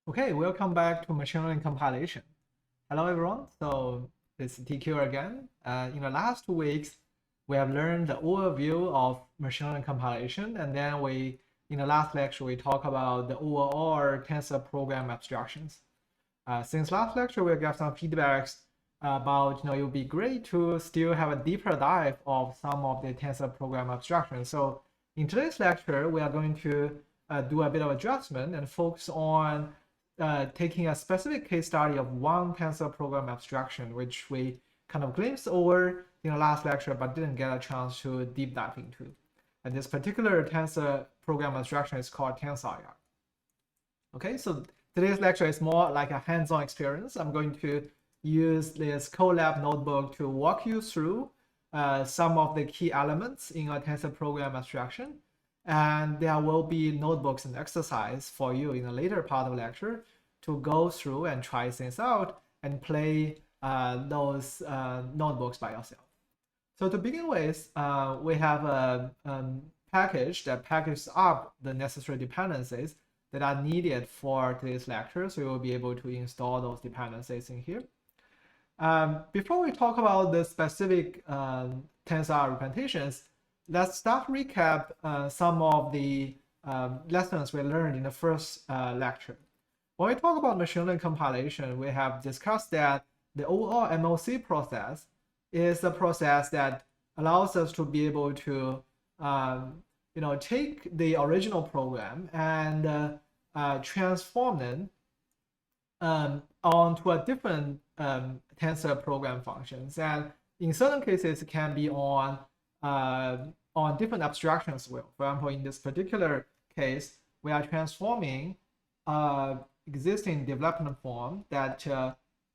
Okay, welcome back to Machine Learning Compilation. Hello, everyone. So this is TQ again. In the last 2 weeks, we have learned the overview of Machine Learning Compilation, and then in the last lecture, we talked about the overall tensor program abstractions. Since last lecture, we got some feedbacks about, it would be great to still have a deeper dive of some of the tensor program abstractions. So in today's lecture, we are going to do a bit of adjustment and focus on taking a specific case study of one tensor program abstraction, which we kind of glimpsed over in the last lecture, but didn't get a chance to deep dive into. And this particular tensor program abstraction is called TensorIR. Okay, so today's lecture is more like a hands-on experience. I'm going to use this Colab notebook to walk you through some of the key elements in a tensor program abstraction. And there will be notebooks and exercise for you in the later part of the lecture to go through and try things out and play those notebooks by yourself. So to begin with, we have a package that packages up the necessary dependencies that are needed for today's lecture. So you will be able to install those dependencies in here. Before we talk about the specific TensorIR implementations, let's start to recap some of the lessons we learned in the first lecture. When we talk about machine learning compilation, we have discussed that the overall MLC process is a process that allows us to be able to take the original program and transform them onto a different tensor program functions. And in certain cases, it can be on different abstractions as well. For example, in this particular case, we are transforming existing development form that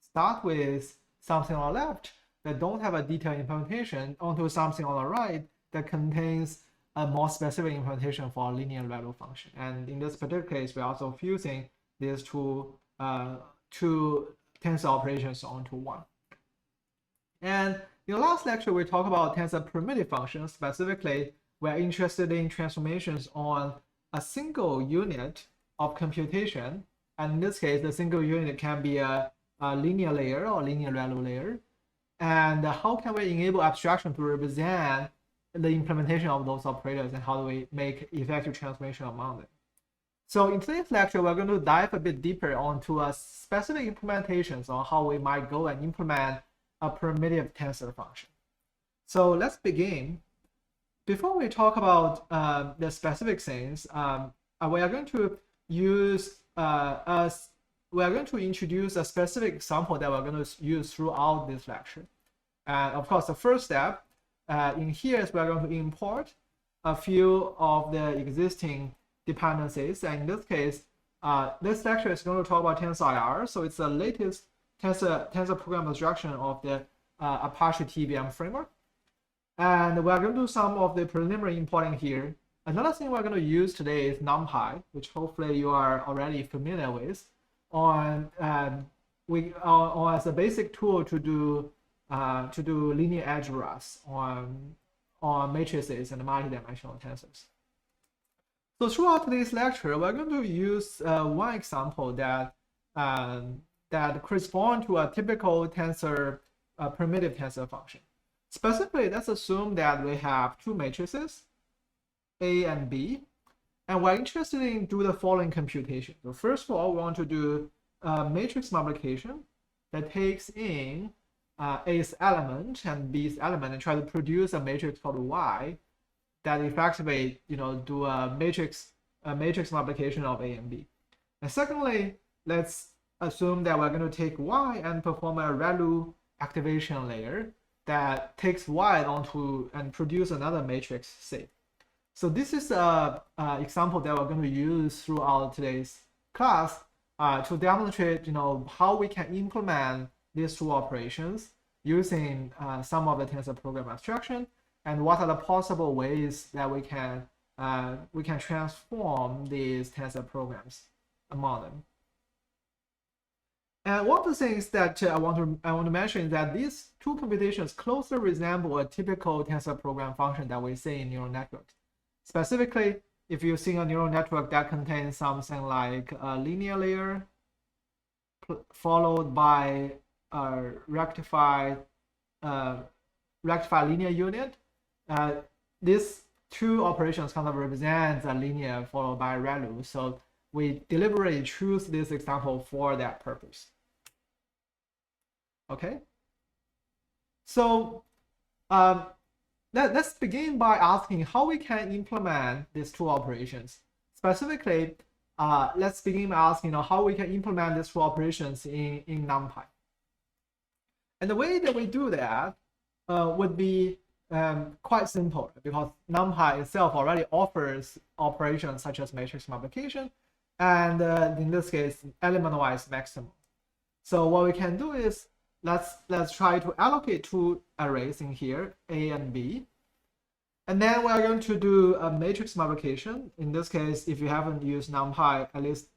start with something on the left that don't have a detailed implementation onto something on the right that contains a more specific implementation for a linear value function. And in this particular case, we're also fusing these two tensor operations onto one. And in the last lecture, we talked about tensor primitive functions. Specifically, we're interested in transformations on a single unit of computation. And in this case, the single unit can be a linear layer or linear value layer. And how can we enable abstraction to represent the implementation of those operators, and how do we make effective transformation among them? So in today's lecture, we're going to dive a bit deeper onto a specific implementations on how we might go and implement a primitive tensor function. So let's begin. Before we talk about the specific things, we are going to introduce a specific example that we're going to use throughout this lecture. And of course, the first step in here is we're going to import a few of the existing dependencies. And in this case, this lecture is going to talk about Tensor IR. So it's the latest tensor program abstraction of the Apache TVM framework. And we're going to do some of the preliminary importing here. Another thing we're going to use today is Numpy, which hopefully you are already familiar with, as a basic tool to do linear algebras on matrices and multidimensional tensors. So throughout today's lecture, we're going to use one example that corresponds to a typical primitive tensor function. Specifically, let's assume that we have two matrices, A and B, and we're interested in do the following computation. So first of all, we want to do a matrix multiplication that takes in A's element and B's element and try to produce a matrix called Y that effectively, do a matrix multiplication of A and B. And secondly, let's assume that we're going to take Y and perform a ReLU activation layer that takes Y onto and produce another matrix C. So this is an example that we're going to use throughout today's class to demonstrate, how we can implement these two operations using some of the tensor program abstraction, and what are the possible ways that we can transform these tensor programs among them. And one of the things that I want to mention is that these two computations closely resemble a typical tensor program function that we see in neural networks. Specifically, if you see a neural network that contains something like a linear layer followed by rectified linear unit. These two operations kind of represent a linear followed by a ReLU. So we deliberately choose this example for that purpose. Okay. So let's begin by asking how we can implement these two operations. Specifically, let's begin by asking how we can implement these two operations in NumPy. And the way that we do that would be quite simple, because NumPy itself already offers operations such as matrix multiplication, and in this case, element-wise maximum. So what we can do is let's try to allocate two arrays in here, A and B. And then we're going to do a matrix multiplication. In this case, if you haven't used NumPy, at least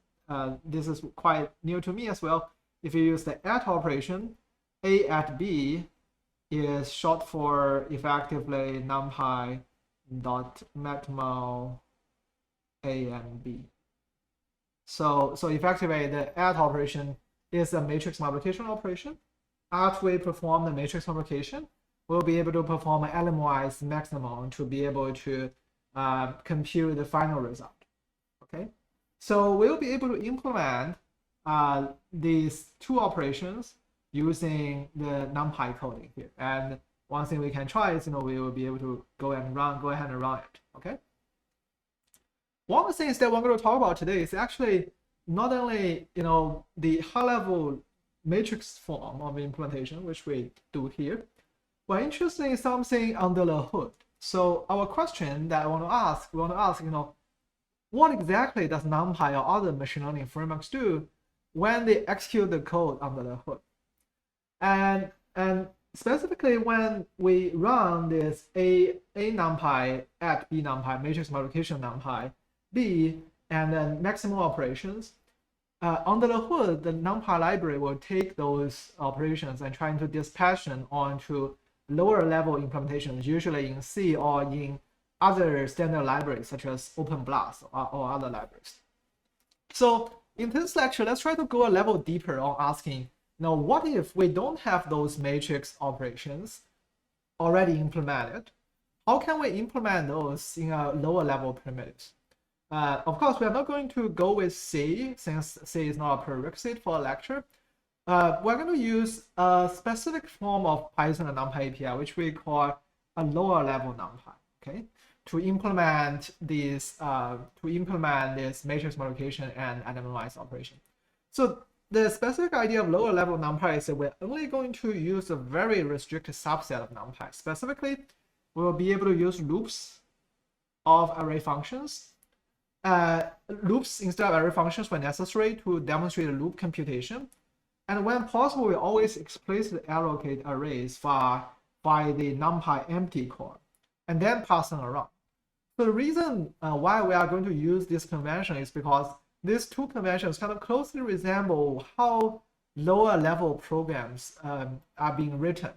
this is quite new to me as well. If you use the at operation, A at B is short for effectively NumPy dot matmul A and B. So effectively, the at operation is a matrix multiplication operation. After we perform the matrix multiplication, we'll be able to perform an element-wise maximum to be able to compute the final result. Okay, so we'll be able to implement these two operations using the NumPy coding here. And one thing we can try is, we will be able to go ahead and run it. Okay. One of the things that we're going to talk about today is actually not only the high-level matrix form of implementation, which we do here. We're interested in something under the hood. So our question that we want to ask, what exactly does NumPy or other machine learning frameworks do when they execute the code under the hood? And specifically when we run this A NumPy at B NumPy, matrix multiplication NumPy, B, and then maximum operations, under the hood, the NumPy library will take those operations and trying to dispatch them onto lower level implementations, usually in C or in other standard libraries such as OpenBLAST or other libraries. So in this lecture, let's try to go a level deeper on asking, what if we don't have those matrix operations already implemented? How can we implement those in a lower level primitives? Of course, we are not going to go with C, since C is not a prerequisite for a lecture. We're going to use a specific form of Python and NumPy API, which we call a lower level NumPy, okay, to implement this matrix multiplication and element-wise operation. So the specific idea of lower level NumPy is that we're only going to use a very restricted subset of NumPy. Specifically, we will be able to use loops of array functions. Loops instead of array functions when necessary to demonstrate a loop computation. And when possible, we always explicitly allocate arrays by the NumPy empty call, and then pass them around. So the reason why we are going to use this convention is because these two conventions kind of closely resemble how lower level programs are being written.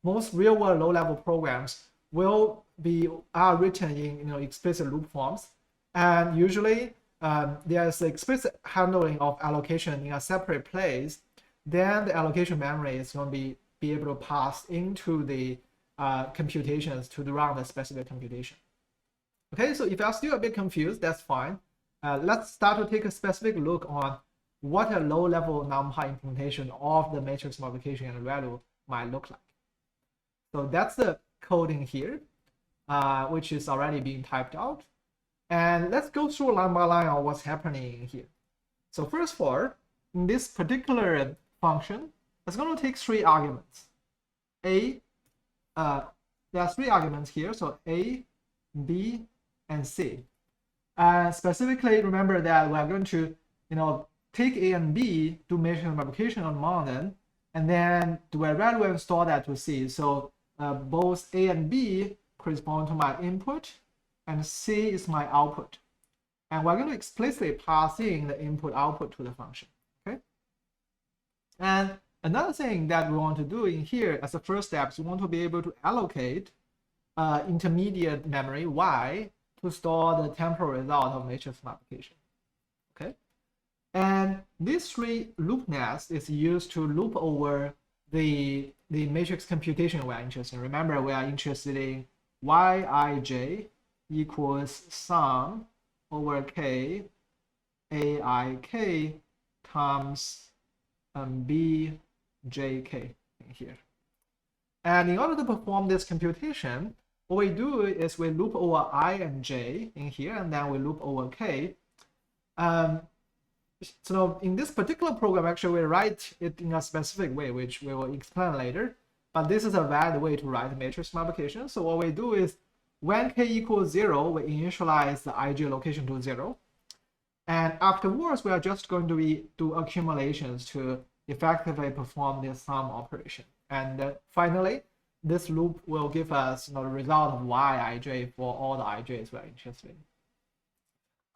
Most real-world low-level programs are written in explicit loop forms. And usually there's explicit handling of allocation in a separate place. Then the allocation memory is going to be able to pass into the computations to run the specific computation. Okay, so if you're still a bit confused, that's fine. Let's start to take a specific look on what a low-level NumPy implementation of the matrix multiplication and ReLU might look like. So that's the coding here, which is already being typed out. And let's go through line by line on what's happening here. So first of all, in this particular function, it's going to take 3 arguments. There are 3 arguments here, so A, B, and C. Specifically, remember that we are going to, take A and B, do matrix multiplication among them, and then do a ReLU and store that to C. So both A and B correspond to my input, and C is my output. And we're going to explicitly pass in the input-output to the function. Okay. And another thing that we want to do in here as a first step is we want to be able to allocate intermediate memory Y to store the temporal result of matrix multiplication. Okay. And this three loop nest is used to loop over the matrix computation we are interested in. Remember, we are interested in Yij equals sum over k aik times bjk in here. And in order to perform this computation, what we do is we loop over I and j in here, and then we loop over k. So in this particular program, actually, we write it in a specific way, which we will explain later. But this is a valid way to write matrix multiplication. So what we do is when k equals 0, we initialize the ij location to 0. And afterwards, we are just going to do accumulations to effectively perform this sum operation. And finally, this loop will give us the result of Yij for all the ij's we are interested in.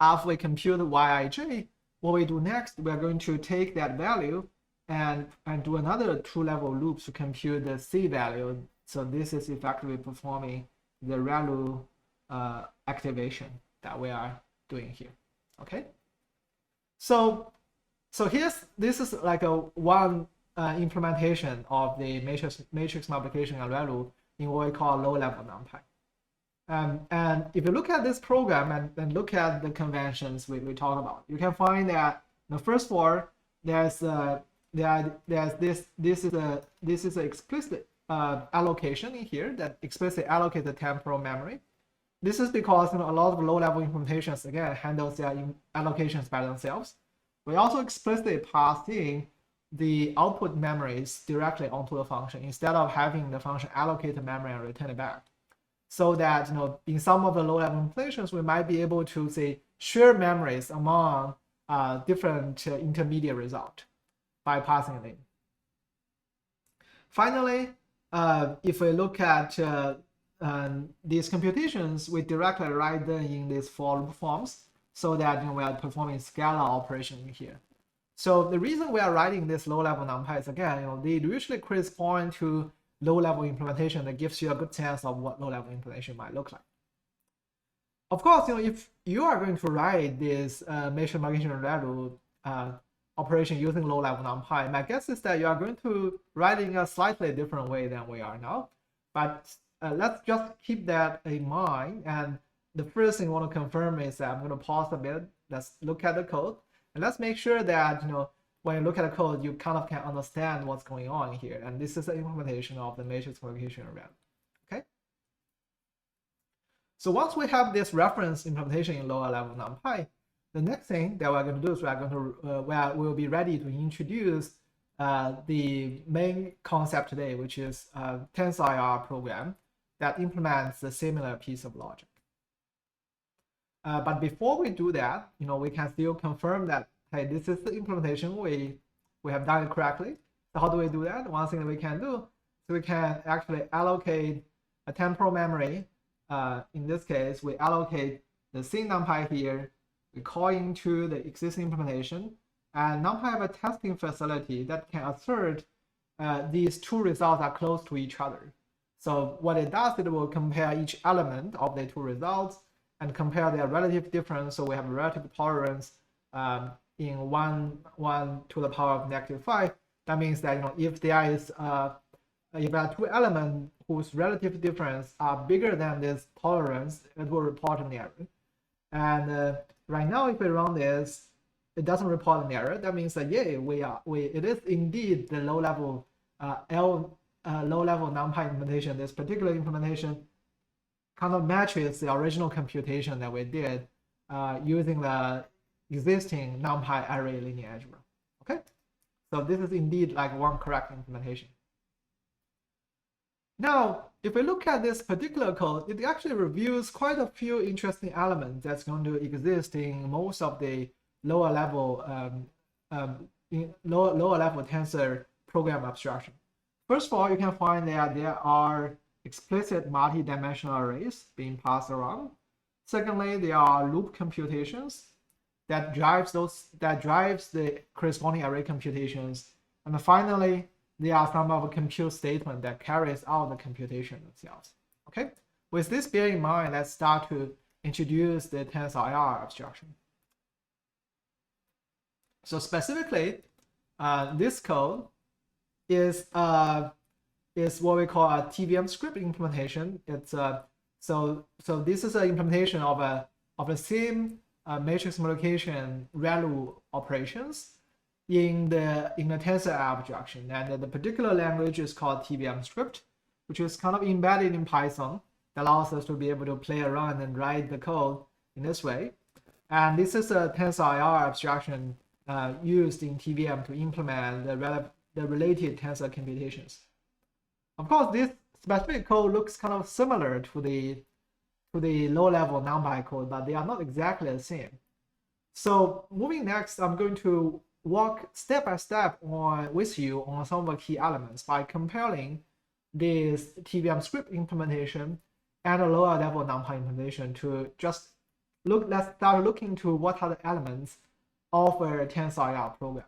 After we compute Yij, what we do next, we are going to take that value and do another two-level loop to compute the C value. So this is effectively performing the ReLU activation that we are doing here. Okay. So this is like a one implementation of the matrix multiplication and ReLU in what we call low-level NumPy. And if you look at this program and look at the conventions we talk about, you can find that first of all, this is an explicit allocation in here that explicitly allocates the temporal memory. This is because a lot of low-level implementations again handles their allocations by themselves. We also explicitly pass in the output memories directly onto the function instead of having the function allocate the memory and return it back. So that in some of the low-level implementations, we might be able to say share memories among different intermediate results by passing it in. Finally, if we look at these computations, we directly write them in these for loop forms so that we are performing scalar operation in here. So the reason we are writing this low-level NumPy is again, they usually correspond to low-level implementation that gives you a good sense of what low-level implementation might look like. Of course, if you are going to write this matrix multiplication and ReLU operation using low-level NumPy, my guess is that you are going to write it in a slightly different way than we are now. But let's just keep that in mind. And the first thing I want to confirm is that I'm going to pause a bit. Let's look at the code. And let's make sure that when you look at the code, you kind of can understand what's going on here. And this is the implementation of the matrix multiplication and ReLU. Okay. So once we have this reference implementation in lower level NumPy, the next thing that we're going to do is we'll be ready to introduce the main concept today, which is Tensor IR program that implements a similar piece of logic. But before we do that, we can still confirm that, hey, this is the implementation, we have done it correctly. So how do we do that? One thing that we can do is we can actually allocate a temporal memory. In this case, we allocate the syn NumPy here. We call into the existing implementation, and NumPy have a testing facility that can assert these two results are close to each other. So what it does, it will compare each element of the two results and compare their relative difference. So we have a relative tolerance in 1 to the power of -5. That means that if there is if there are two elements whose relative difference are bigger than this tolerance, it will report an error. And right now, if we run this, it doesn't report an error. That means that it is indeed the low-level low-level NumPy implementation. This particular implementation kind of matches the original computation that we did using the existing NumPy array linear algebra. Okay, so this is indeed like one correct implementation. Now, if we look at this particular code, it actually reveals quite a few interesting elements that's going to exist in most of the lower level tensor program abstraction. First of all, you can find that there are explicit multi-dimensional arrays being passed around. Secondly, there are loop computations that drives the corresponding array computations. And finally, there are some of a compute statement that carries out the computation itself. Okay, with this bear in mind, let's start to introduce the TensorIR abstraction. So specifically, this code is what we call a TVM script implementation. It's so this is an implementation of the same matrix multiplication ReLU operations in the TensorIR abstraction, and the particular language is called TVM script, which is kind of embedded in Python. That allows us to be able to play around and write the code in this way. And this is a TensorIR abstraction used in TVM to implement the related tensor computations. Of course, this specific code looks kind of similar to the low-level NumPy code, but they are not exactly the same. So moving next, I'm going to walk step by step with you on some of the key elements by comparing this TVM script implementation and a lower-level NumPy implementation to just let's start looking to what are the elements of a TensorIR programming.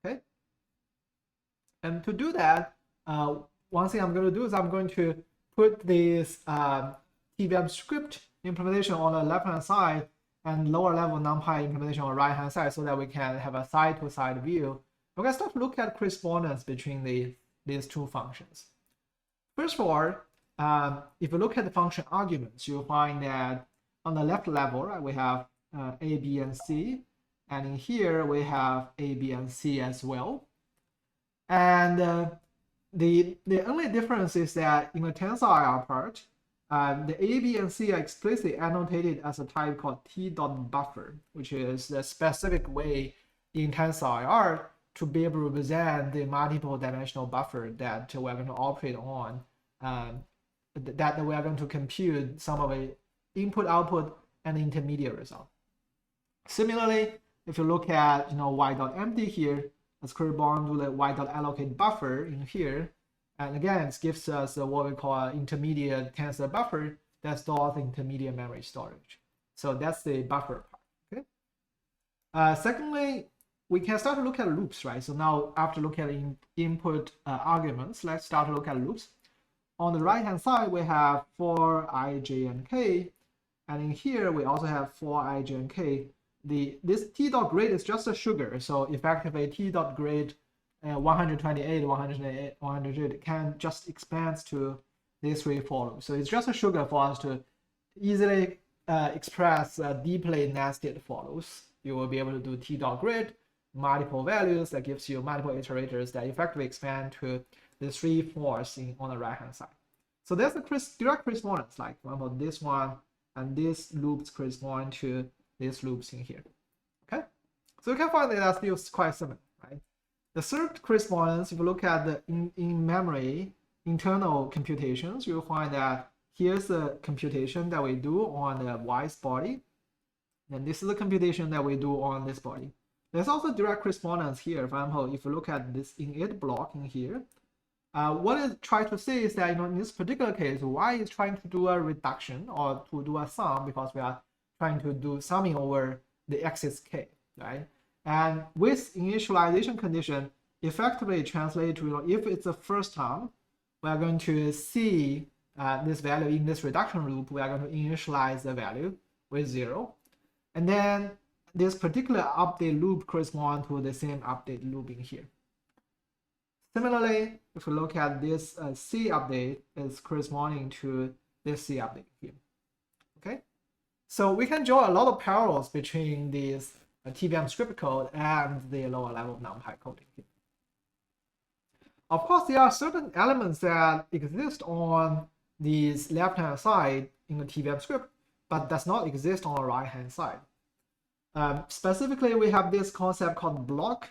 Okay, and to do that, one thing I'm going to do is I'm going to put this TVM script implementation on the left-hand side and lower-level NumPy implementation on the right-hand side, so that we can have a side-to-side view. We're going to start to look at correspondence between these two functions. First of all, if you look at the function arguments, you'll find that on the left level, right, we have A, B, and C, and in here we have A, B, and C as well. And the only difference is that in the TensorIR part, the A, B, and C are explicitly annotated as a type called t.buffer, which is the specific way in TensorIR to be able to represent the multiple dimensional buffer that we're going to operate on, that we are going to compute some of the input, output, and intermediate result. Similarly, if you look at y.empty here, let's correspond to the y.allocate buffer in here. And again, it gives us what we call an intermediate tensor buffer that stores intermediate memory storage. So that's the buffer part. Okay. Secondly, we can start to look at loops, right? So now after looking at input arguments, let's start to look at loops. On the right-hand side, we have for I, j, and k. And in here, we also have for I, j, and k. This t.grade is just a sugar. So effectively, t.grade 128, 108, 100 can just expand to these three for loops. So it's just a sugar for us to easily express deeply nested for loops. You will be able to do t.grid, multiple values that gives you multiple iterators that effectively expand to the three fors on the right-hand side. So there's a direct correspondence, like for example, this one and these loops correspond to these loops in here. Okay, so you can find that that's still quite similar, right? The third correspondence, if you look at the in-memory internal computations, you'll find that here's the computation that we do on the Y's body, and this is the computation that we do on this body. There's also direct correspondence here. For example, if you look at this init block in here, what it tries to say is that in this particular case, Y is trying to do a reduction or to do a sum, because we are trying to do summing over the axis k, right? And with initialization condition, effectively translate to if it's the first term, we are going to see this value in this reduction loop. We are going to initialize the value with 0, and then this particular update loop corresponds to the same update loop in here. Similarly, if we look at this C update, is corresponding to this C update here. Okay, so we can draw a lot of parallels between these TVM script code and the lower level NumPy coding here. Of course, there are certain elements that exist on this left-hand side in the TVM script, but does not exist on the right-hand side. Specifically, we have this concept called block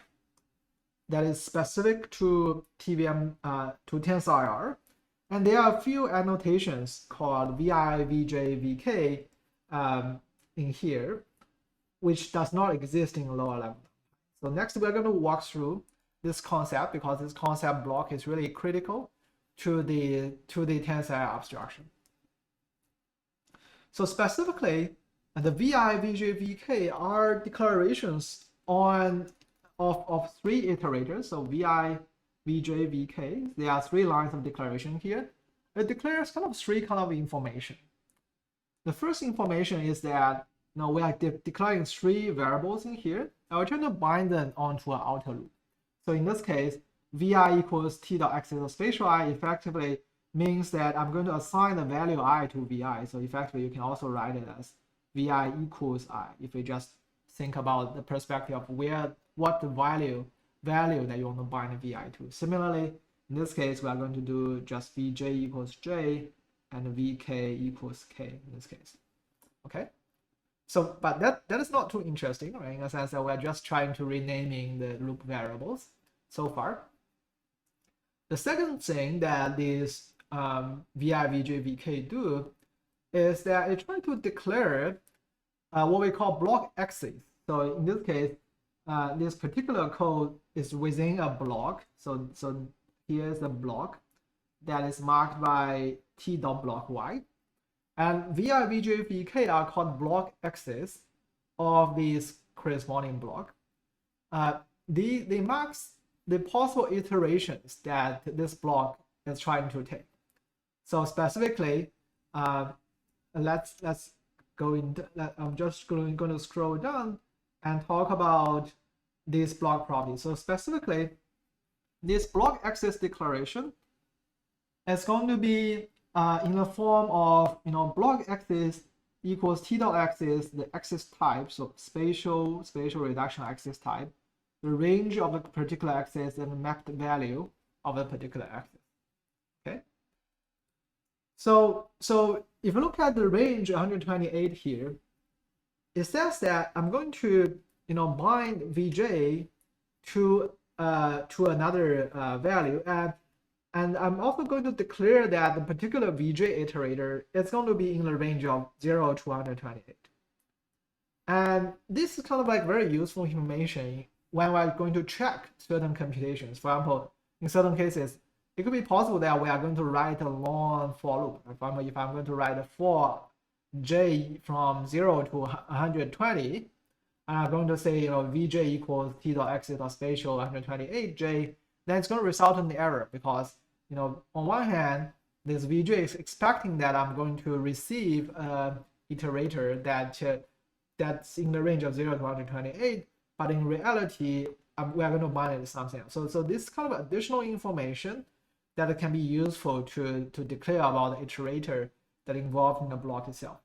that is specific to TVM, to TensorIR. And there are a few annotations called VI, VJ, VK in here, which does not exist in lower level. So next, we're going to walk through this concept, because this concept block is really critical to the TensorIR abstraction. So specifically, the VI, VJ, VK are declarations of three iterators. So VI, VJ, VK. There are 3 lines of declaration here. It declares kind of 3 kind of information. The first information is that now we are declaring 3 variables in here, and we're trying to bind them onto an outer loop. So in this case, vi equals t dot access of spatial I effectively means that I'm going to assign the value I to vi. So effectively, you can also write it as vi equals I if we just think about the perspective of what the value that you want to bind vi to. Similarly, in this case, we are going to do just vj equals j and vk equals k in this case. Okay. So, but that is not too interesting, right? In a sense that we're just trying to renaming the loop variables so far. The second thing that this vi, vj, vk do is that it tries to declare what we call block axes. So in this case, this particular code is within a block. So here's a block that is marked by t.block y. And vi, vj, vk are called block axes of this corresponding block. They marks the possible iterations that this block is trying to take. So specifically, let's go into. I'm just going to scroll down and talk about this block property. So specifically, this block axis declaration is going to be in the form of block axis equals t dot axis, the axis type, so spatial reduction axis type, the range of the particular axis and the mapped value of the particular axis. Okay. So if you look at the range 128 here, it says that I'm going to bind vj to another value, and I'm also going to declare that the particular vj iterator is going to be in the range of 0 to 128. And this is kind of like very useful information when we're going to check certain computations. For example, in certain cases, it could be possible that we are going to write a long for loop. For example, if I'm going to write a for j from 0 to 120, and I'm going to say vj equals t dot axis dot spatial 128j, then it's going to result in the error because on one hand, this vj is expecting that I'm going to receive an iterator that's in the range of 0 to 128, but in reality, we are going to bind it to something else. So this kind of additional information that can be useful to declare about the iterator that involved in the block itself.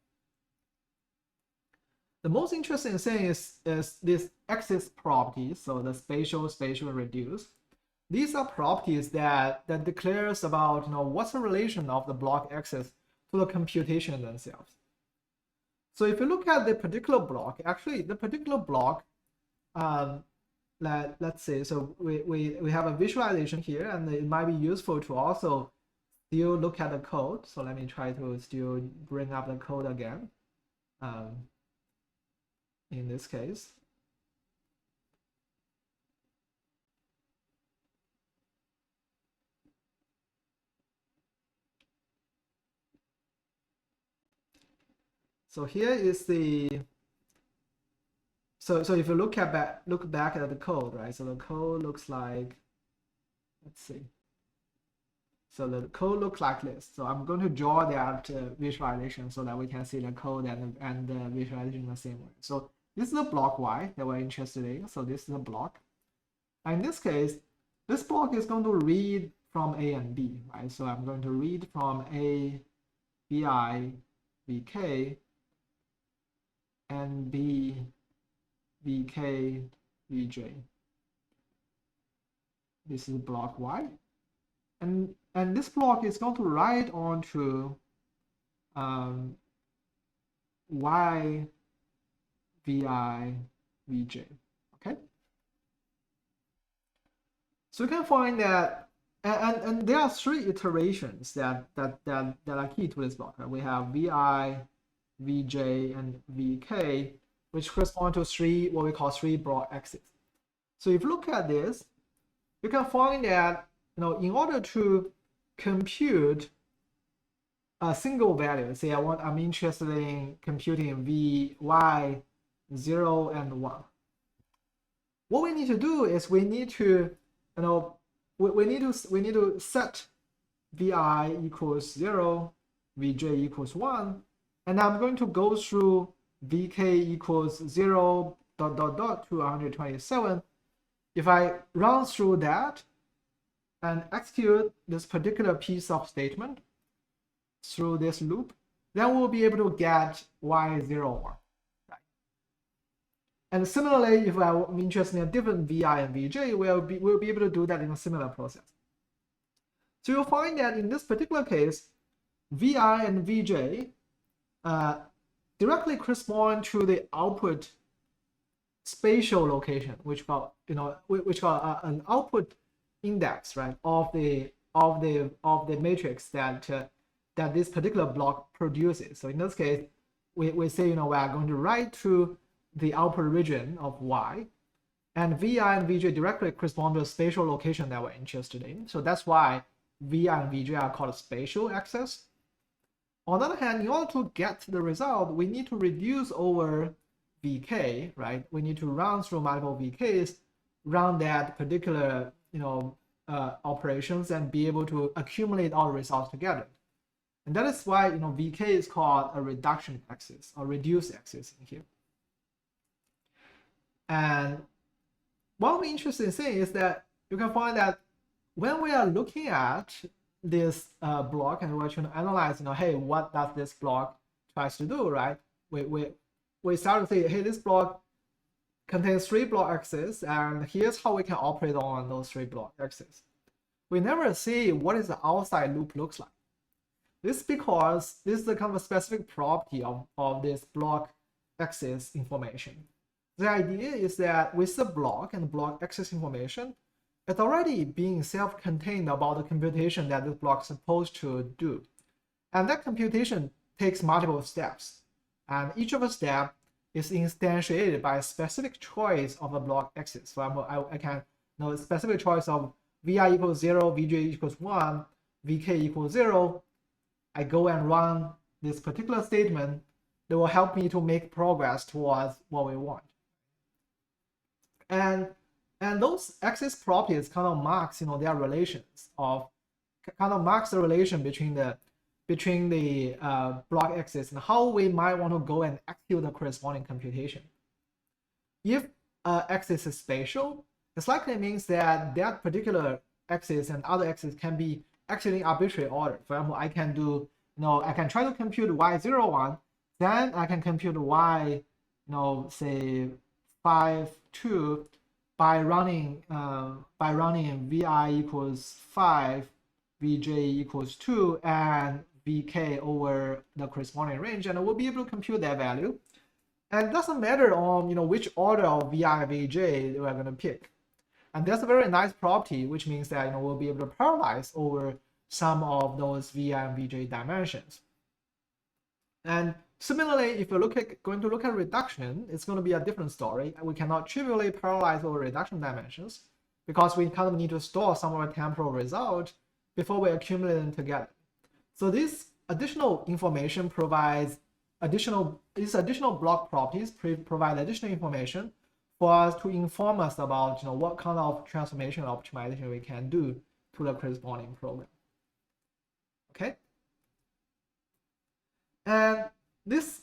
The most interesting thing is this axis properties, so the spatial reduce. These are properties that declares about what's the relation of the block axis to the computation themselves. So if you look at the particular block, actually the particular block, let's say, so we have a visualization here, and it might be useful to also still look at the code. So let me try to still bring up the code again. In this case, so here is the so if you look back at the code, right? So the code looks like, let's see. So the code looks like this. So I'm going to draw that visualization so that we can see the code and the visualization the same way. So this is the block y that we're interested in. So this is a block. And in this case, this block is going to read from A and B, right? So I'm going to read from A, vi, vk, and b, vk, vj. This is block y. And this block is going to write onto y, vi, vj. Okay. So you can find that, and there are 3 iterations that are key to this block. Right? We have vi, vj, and vk, which correspond to 3 what we call 3 block axes. So if you look at this, you can find that in order to compute a single value, say I'm interested in computing v, y, 0 and 1. What we need to do is we need to we need to set vi equals 0, vj equals 1, and I'm going to go through vk equals 0 dot dot dot to 127. If I run through that and execute this particular piece of statement through this loop, then we'll be able to get y01. Right? And similarly, if I'm interested in a different vi and vj, we'll be able to do that in a similar process. So you'll find that in this particular case, vi and vj directly correspond to the output spatial location, which got an output index, right, of the matrix that this particular block produces. So in this case, we say we are going to write to the output region of y, and vi and vj directly correspond to the spatial location that we're interested in. So that's why vi and vj are called spatial access. On the other hand, in order to get the result, we need to reduce over vk, right? We need to run through multiple vks, run that particular operations, and be able to accumulate all the results together. And that is why vk is called a reduction axis or reduced axis in here. And one of the interesting thing is that you can find that when we are looking at this block and we're trying to analyze, hey, what does this block tries to do, right? We start to say, hey, this block contains 3 block axes, and here's how we can operate on those 3 block axes. We never see what is the outside loop looks like. This is because this is the kind of a specific property of this block axis information. The idea is that with the block and block axis information, it's already being self-contained about the computation that this block is supposed to do. And that computation takes multiple steps. And each of the steps is instantiated by a specific choice of a block axis. For example, I can a specific choice of vi equals 0, vj equals 1, vk equals 0. I go and run this particular statement that will help me to make progress towards what we want. And those axis properties kind of marks their relations of marks the relation between the block axis and how we might want to go and execute the corresponding computation. If axis is spatial, this likely means that that particular axis and other axis can be actually in arbitrary order. For example, I can do I can try to compute y01, then I can compute y say 5, 2 by running vi equals 5, vj equals 2, and vk over the corresponding range, and we'll be able to compute that value. And it doesn't matter on which order of vi and vj we're going to pick. And that's a very nice property, which means that we'll be able to parallelize over some of those vi and vj dimensions. And similarly, if you're going to look at reduction, it's going to be a different story. We cannot trivially parallelize over reduction dimensions because we kind of need to store some of the temporal result before we accumulate them together. So this additional information provides these additional block properties provide additional information for us to inform us about what kind of transformation optimization we can do to the corresponding program. Okay. And this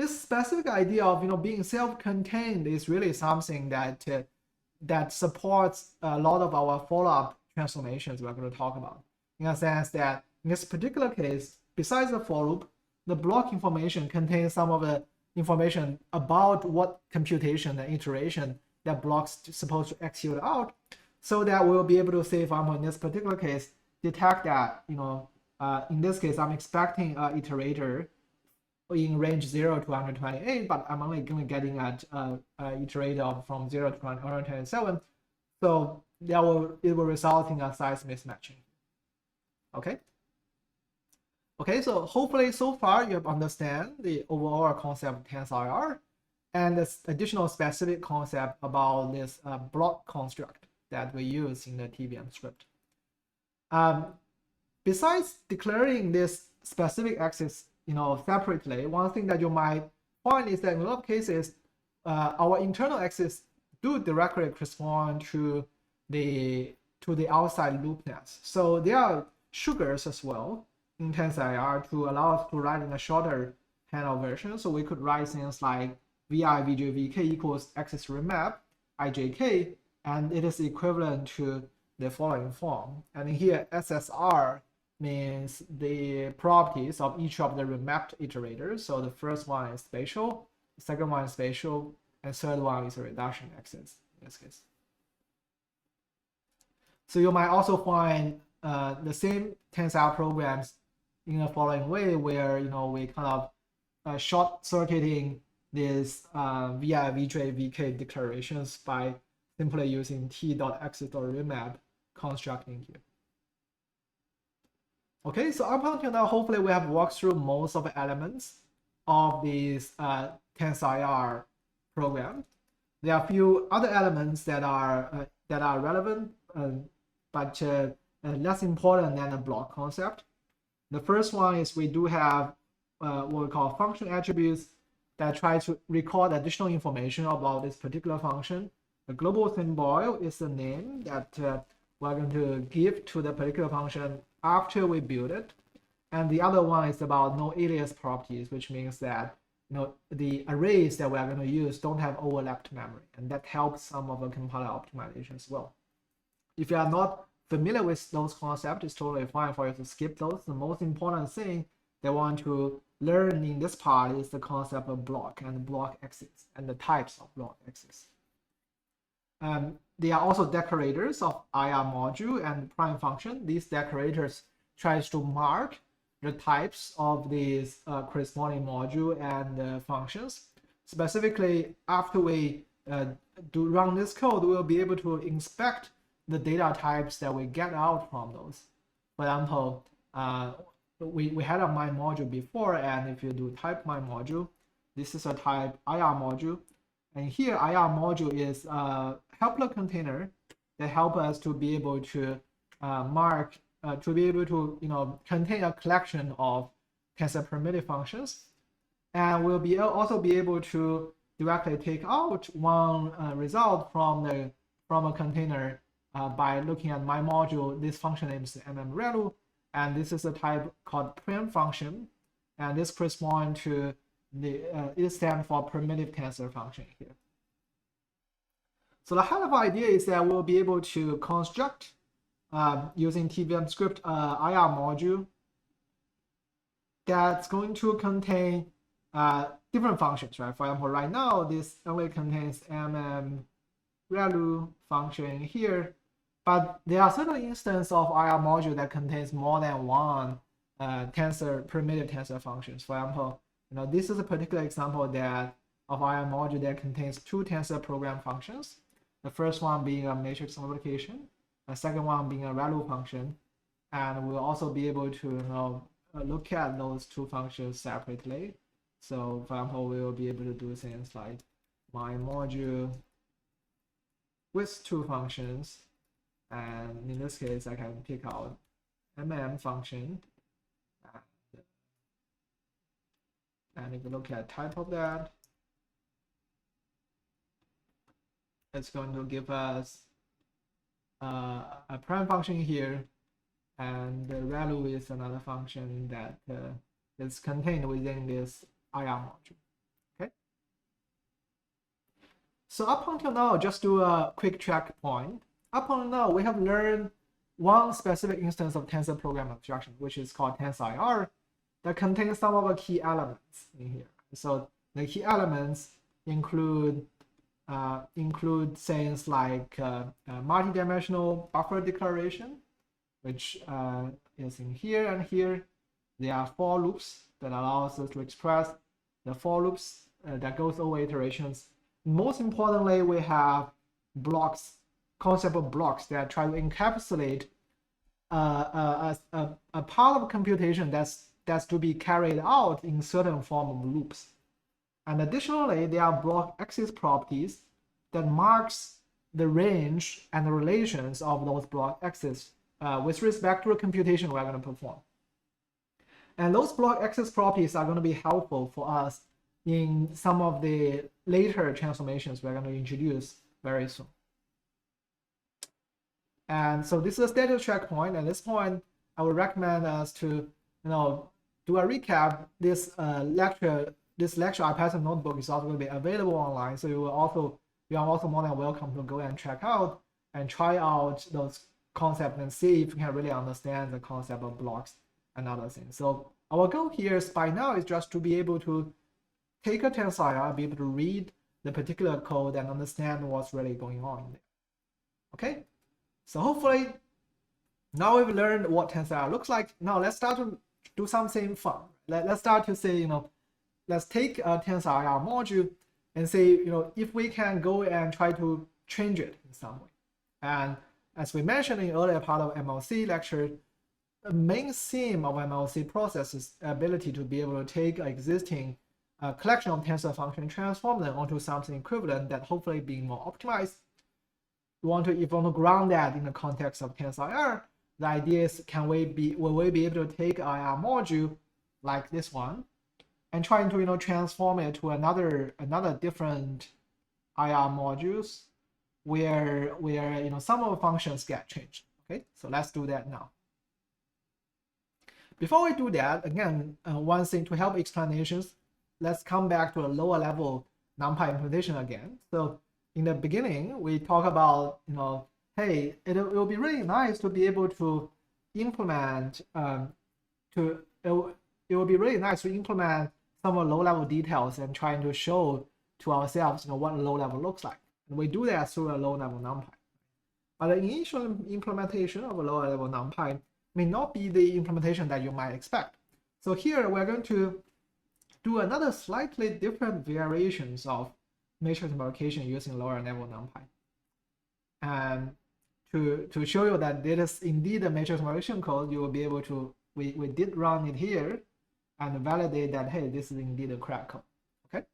specific idea of being self-contained is really something that supports a lot of our follow-up transformations we're going to talk about, in a sense that in this particular case, besides the for loop, the block information contains some of the information about what computation and iteration that block's supposed to execute out, so that we'll be able to say, for example, in this particular case, detect that in this case I'm expecting an iterator in range 0 to 128, but I'm only going to getting at iterator from 0 to 127, so it will result in a size mismatching. Okay, so hopefully so far you have understand the overall concept of TensorIR and this additional specific concept about this block construct that we use in the TVM script. Besides declaring this specific axis separately, one thing that you might find is that in a lot of cases, our internal axis do directly correspond to the outside loopness. So there are sugars as well in TensorIR to allow us to write in a shorter kind of version. So we could write things like vi vj vk equals axis remap ijk, and it is equivalent to the following form. And here SSR means the properties of each of the remapped iterators. So the first one is spatial, the second one is spatial, and third one is a reduction axis in this case. So you might also find the same tensor programs in the following way, where we kind of short-circuiting these vi, vj, vk declarations by simply using t.axis.remap constructing here. Okay, so up until now, hopefully we have walked through most of the elements of this TensorIR program. There are a few other elements that are relevant, but less important than the block concept. The first one is we do have what we call function attributes that try to record additional information about this particular function. The global symbol is the name that we're going to give to the particular function after we build it. And the other one is about no alias properties, which means that the arrays that we're going to use don't have overlapped memory, and that helps some of the compiler optimization as well. If you are not familiar with those concepts, it's totally fine for you to skip those. The most important thing they want to learn in this part is the concept of block and block axes and the types of block axes. They are also decorators of IR module and prime function. These decorators tries to mark the types of these corresponding module and functions. Specifically, after we do run this code, we'll be able to inspect the data types that we get out from those. For example, we had a my module before, and if you do type my module, this is a type IR module. And here IR module is a helper container that help us to be able to mark, to be able to contain a collection of tensor primitive functions. And we'll also be able to directly take out one result from a container by looking at my module. This function name is mmRelu, and this is a type called prim function, and this corresponds to it stands for primitive tensor function here. So the high level idea is that we'll be able to construct using TVM script IR module that's going to contain different functions, right? For example, right now this only contains mmRelu function here, but there are certain instances of IR module that contains more than one primitive tensor functions. For example, this is a particular example of IR module that contains two tensor program functions. The first one being a matrix multiplication, the second one being a ReLU function, and we'll also be able to look at those two functions separately. So, for example, we will be able to do things like my module with two functions, and in this case, I can pick out function. And if you look at type of that, it's going to give us a prime function here, and the ReLU is another function that is contained within this IR module. Okay. So up until now, just do a quick checkpoint. Up until now, we have learned one specific instance of tensor program abstraction, which is called TensorIR, that contains some of the key elements in here. So the key elements include things like multi-dimensional buffer declaration, which is in here and here. There are for loops that allows us to express the for loops that goes over iterations. Most importantly, we have blocks, concept of blocks that try to encapsulate a part of computation that's to be carried out in certain form of loops. And additionally, there are block axis properties that marks the range and the relations of those block axes with respect to a computation we're going to perform. And those block axis properties are going to be helpful for us in some of the later transformations we're going to introduce very soon. And so this is a status checkpoint. At this point, I would recommend us to do a recap, this lecture IPython notebook is also going to be available online. So you are also more than welcome to go and check out and try out those concepts and see if you can really understand the concept of blocks and other things. So our goal here is by now is just to be able to take a Tensor IR, be able to read the particular code and understand what's really going on there. Okay, so hopefully now we've learned what Tensor IR looks like. Now let's start to do something fun. Let's start to say, let's take a Tensor IR module and say, if we can go and try to change it in some way. And as we mentioned in earlier part of MLC lecture, the main theme of MLC process is ability to be able to take an existing collection of tensor functions, transform them onto something equivalent that hopefully being more optimized. If you want to ground that in the context of TensorIR, the idea is will we be able to take an IR module like this one and trying to transform it to another different IR modules where some of the functions get changed. Okay, so let's do that now. Before we do that, again, one thing to help explanations, let's come back to a lower level NumPy implementation again. So in the beginning, we talk about, hey, it will be really nice to be able to implement, it will be really nice to implement some low-level details and trying to show to ourselves, what low-level looks like. And we do that through a low-level NumPy. But the initial implementation of a lower-level NumPy may not be the implementation that you might expect. So here we're going to do another slightly different variations of matrix multiplication using lower-level NumPy. And to show you that it is indeed a matrix multiplication code, you will be able to, we did run it here and validate that, hey, this is indeed a correct code. Okay.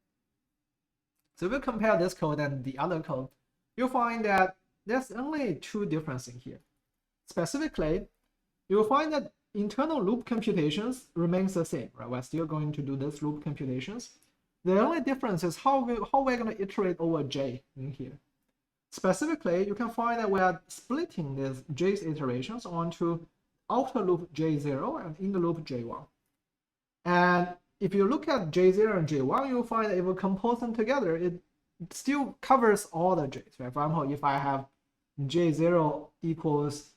So if we compare this code and the other code, you'll find that there's only two differences here. Specifically, you'll find that internal loop computations remains the same, right? We're still going to do this loop computations. The only difference is how we're going to iterate over J in here. Specifically, you can find that we are splitting these J's iterations onto outer loop J0 and inner loop J1. And if you look at J0 and J1, you'll find that if we compose them together, it still covers all the J's. Right? For example, if I have J0 equals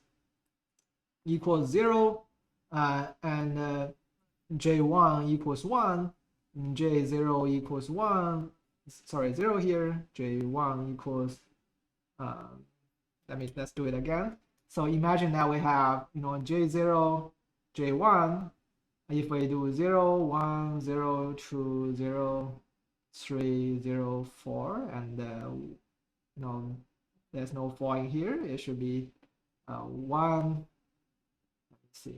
0 and J1 equals 1, J0 equals 1, sorry, 0 here, J1 equals, let's do it again. So imagine that we have, J0, J1, if we do 0, 1, 0, 2, 0, 3, 0, 4, and, there's no 4 in here, it should be 1, let's see,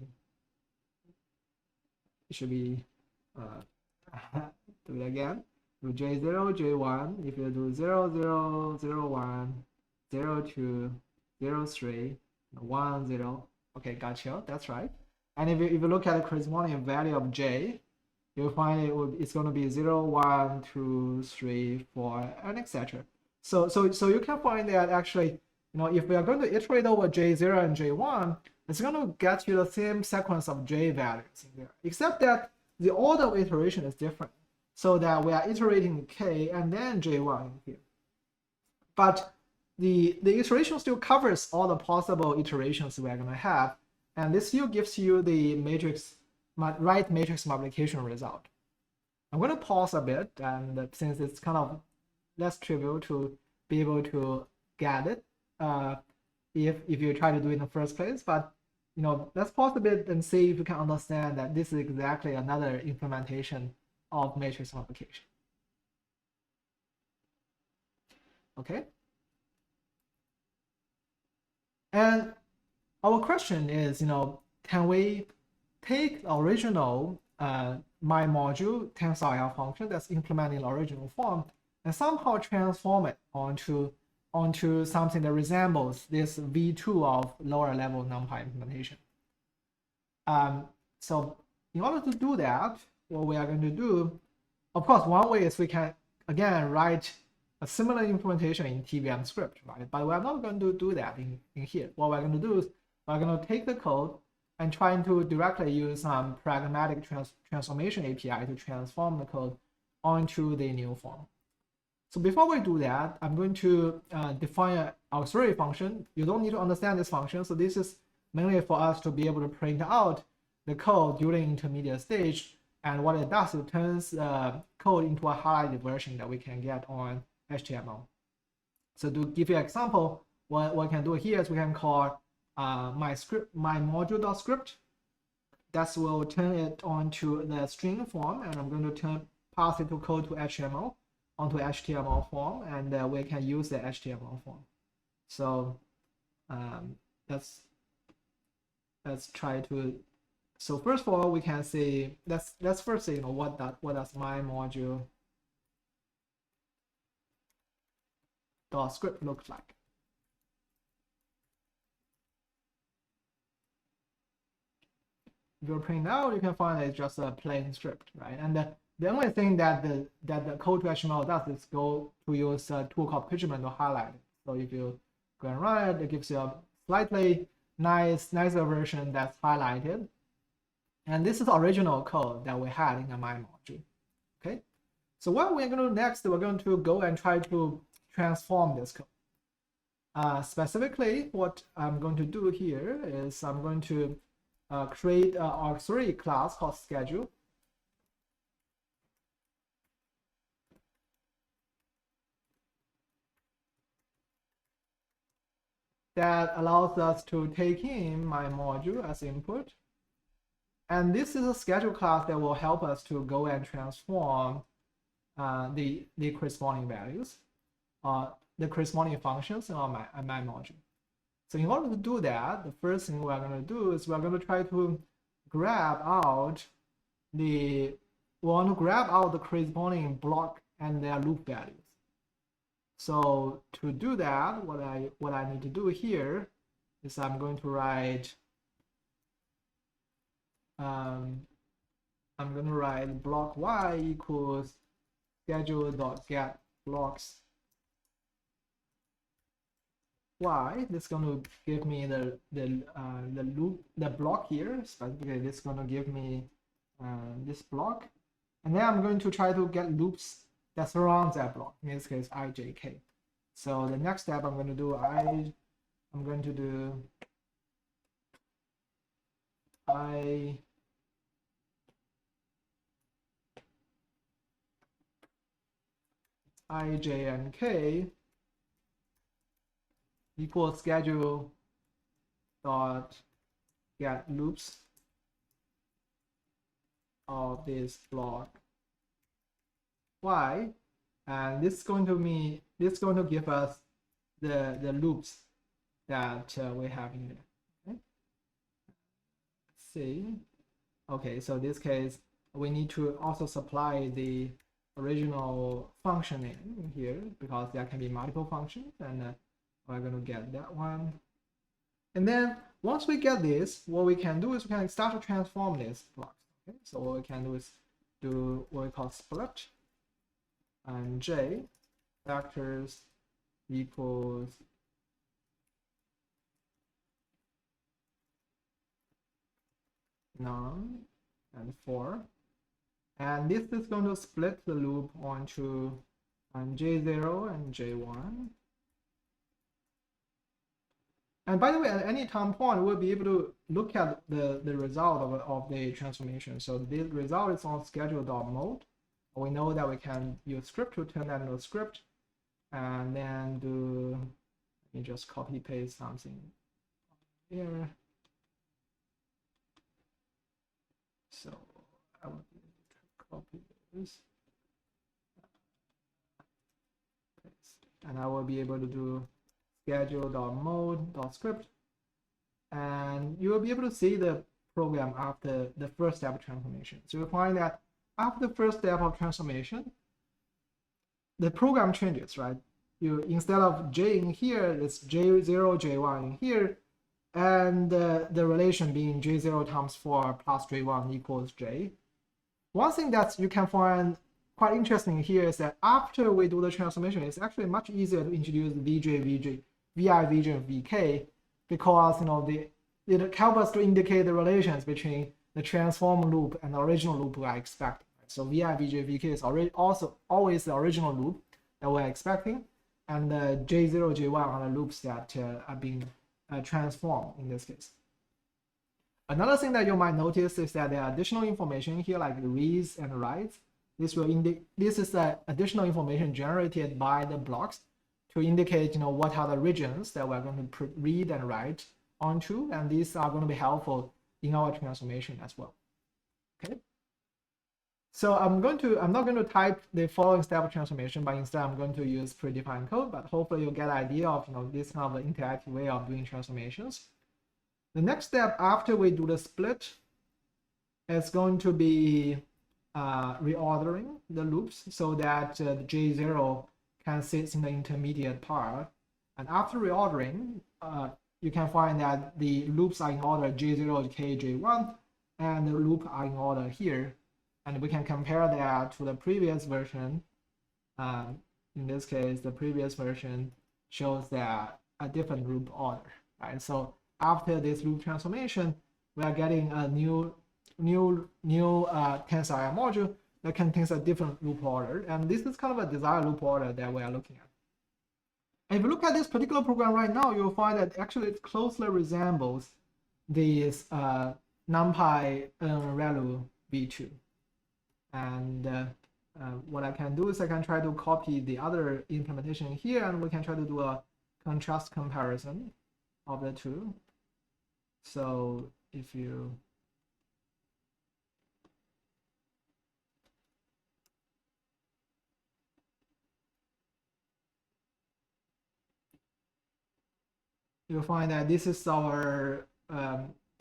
it should be, do it again, do J0, J1, if you do 0, 0, 0, 1, 0, 2, 0, 3, 1, 0, okay, gotcha, that's right. And if you look at the corresponding value of J, you'll find it's going to be 0, 1, 2, 3, 4, and etc. So you can find that actually, if we are going to iterate over J0 and J1, it's going to get you the same sequence of J values in there, except that the order of iteration is different, so that we are iterating K and then J1 in here. But the iteration still covers all the possible iterations we're going to have, and this still gives you the right matrix multiplication result. I'm going to pause a bit, and since it's kind of less trivial to be able to get it if you try to do it in the first place, but let's pause a bit and see if you can understand that this is exactly another implementation of matrix multiplication. Okay. And our question is, can we take the original my module TensorIR function that's implemented in the original form and somehow transform it onto something that resembles this V2 of lower level NumPy implementation. So in order to do that, what we are going to do, of course, one way is we can, again, write a similar implementation in TVM script, right? But we're not going to do that in here. What we're going to do is we're going to take the code and trying to directly use some pragmatic transformation API to transform the code onto the new form. So before we do that, I'm going to define an auxiliary function. You don't need to understand this function. So this is mainly for us to be able to print out the code during intermediate stage. And what it does, it turns code into a highlighted version that we can get on HTML. So to give you an example, what we can do here is we can call my module.script. That will turn it onto the string form, and I'm going to pass it to code to HTML onto HTML form, and we can use the HTML form. So let's try to. So first of all, we can say let's first say, what does my module dot script look like. If you print out, you can find it's just a plain script, right? And the only thing that the code to HTML does is go to use a tool called pigment to highlight it. So if you go and run it, it gives you a slightly nicer version that's highlighted. And this is the original code that we had in the my module. Okay. So what we're going to do next, we're going to go and try to transform this code. Specifically, what I'm going to do here is I'm going to create an auxiliary class called schedule. That allows us to take in my module as input. And this is a schedule class that will help us to go and transform the corresponding values, the corresponding functions in my module. So in order to do that, the first thing we're going to do is we're going to try to grab out the corresponding block and their loop values. So to do that, what I need to do here is I'm going to write block y equals schedule.get blocks y. This is going to give me the block here. Specifically, this is going to give me this block, and then I'm going to try to get loops that surrounds that block. In this case, ijk. So the next step I'm going to do, I'm going to do ij and k equals schedule dot get loops of this block y, and this is going to give us the loops that we have in there. Okay? Let's see. Okay, so in this case we need to also supply the original function in here, because there can be multiple functions, and we're going to get that one. And then once we get this, what we can do is we can start to transform this block. Okay? So what we can do is do what we call split, and j factors equals none and 4, and this is going to split the loop onto j0 and j1. And by the way, at any time point, we'll be able to look at the result of the transformation. So the result is on schedule.mode. We know that we can use script to turn that into a script, and then let me just copy paste something here. So I will copy this, and I will be able to do schedule.mode.script, and you will be able to see the program after the first step of transformation. So you'll find that after the first step of transformation, the program changes, right? Instead of j in here, it's j0, j1 in here, and the relation being j0 times 4 plus j1 equals j. One thing that you can find quite interesting here is that after we do the transformation, it's actually much easier to introduce vj, vi, vj, and vk, because it helps us to indicate the relations between the transform loop and the original loop we are expecting. So vi, vj, vk is also always the original loop that we're expecting, and j0, j1 are the loops that are being transformed in this case. Another thing that you might notice is that there are additional information here, like reads and writes. This is the additional information generated by the blocks to indicate, what are the regions that we're going to read and write onto, and these are going to be helpful in our transformation as well. Okay. So I'm not going to type the following step of transformation, but instead I'm going to use predefined code. But hopefully you'll get an idea of, this kind of interactive way of doing transformations. The next step after we do the split is going to be reordering the loops so that the J0 can sit in the intermediate part. And after reordering, you can find that the loops are in order J0, K, J1, and the loop are in order here. And we can compare that to the previous version. In this case, the previous version shows that a different loop order, right? So after this loop transformation, we are getting a new Tensor IR module that contains a different loop order, and this is kind of a desired loop order that we are looking at. And if you look at this particular program right now, you'll find that actually it closely resembles this NumPy ReLU v2. And what I can do is I can try to copy the other implementation here, and we can try to do a contrast comparison of the two. So if you'll find that this is our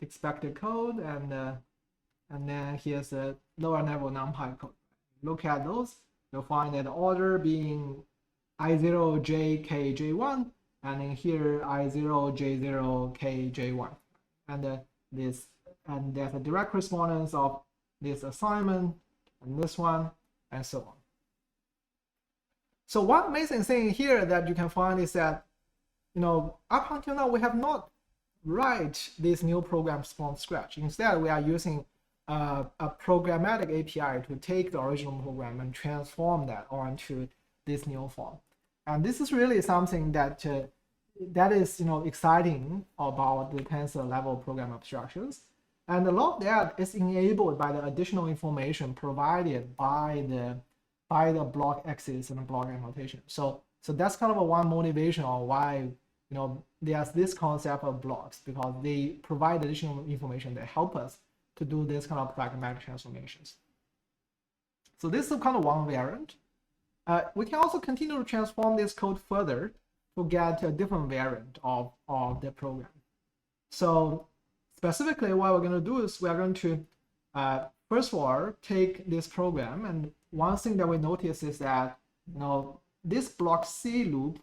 expected code, and then here's a lower level NumPy code. Look at those, you'll find that the order being I0, J, K, J1, and then here I0, J0, K, J1. And there's a direct correspondence of this assignment and this one, and so on. So one amazing thing here that you can find is that, up until now we have not write these new programs from scratch. Instead, we are using a programmatic API to take the original program and transform that onto this new form. And this is really something that is exciting about the tensor level program abstractions. And a lot of that is enabled by the additional information provided by the block axis and the block annotation. So that's kind of one motivation on why there's this concept of blocks, because they provide additional information that help us to do this kind of pragmatic transformations. So this is kind of one variant. We can also continue to transform this code further to get a different variant of the program. So specifically what we're going to do is we're going to first of all take this program, and one thing that we notice is that this block C loop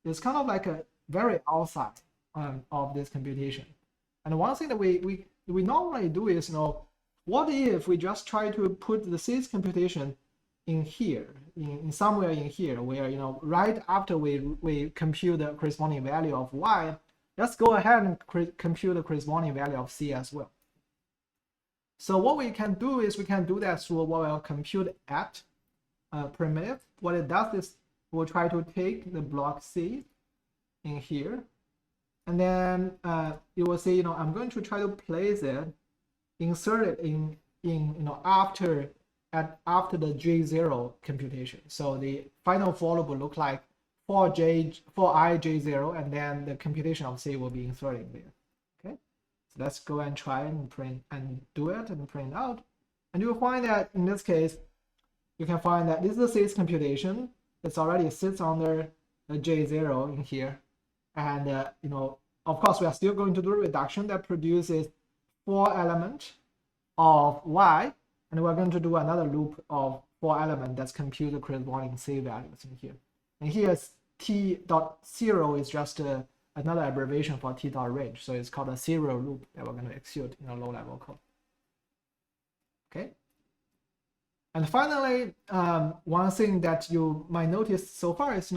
is kind of like a very outside of this computation. And one thing that we normally do is, what if we just try to put the C's computation in here, in somewhere in here, where right after we compute the corresponding value of y, let's go ahead and compute the corresponding value of C as well. So what we can do is we can do that through what we'll compute at primitive. What it does is we'll try to take the block C in here, and then you will see, I'm going to try to place it, insert it in after the J0 computation. So the final for loop will look like for I J0, and then the computation of C will be inserted there. Okay, so let's go and try and print and do it and print out, and you will find that in this case, you can find that this is the C's computation. It's already sits under the J0 in here, and of course we are still going to do a reduction that produces 4 elements of y, and we're going to do another loop of 4 elements that's compute the corresponding C values in here. And here's t.0 is just another abbreviation for t.range, so it's called a serial loop that we're going to execute in a low-level code. Okay. And finally, one thing that you might notice so far is,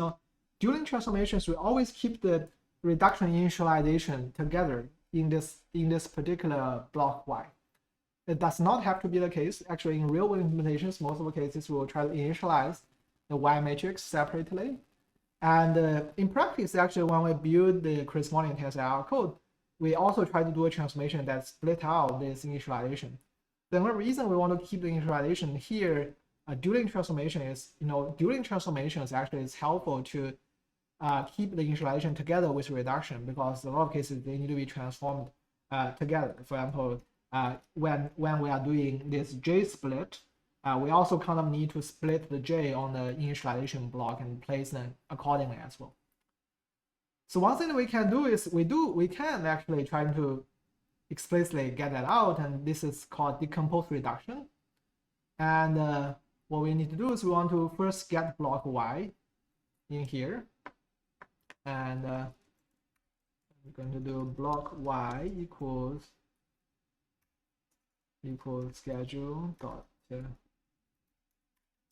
during transformations, we always keep the reduction initialization together in this particular block y. It does not have to be the case. Actually, in real world implementations, most of the cases we will try to initialize the y matrix separately. And in practice, actually, when we build the corresponding TensorIR code, we also try to do a transformation that split out this initialization. The only reason we want to keep the initialization here during transformation is, during transformations, actually, it's helpful to keep the initialization together with reduction, because in a lot of cases they need to be transformed together. For example, when we are doing this J split, we also kind of need to split the J on the initialization block and place them accordingly as well. So one thing that we can do is we can actually try to explicitly get that out, and this is called decompose reduction. And what we need to do is we want to first get block Y in here, and we're going to do block Y equals schedule dot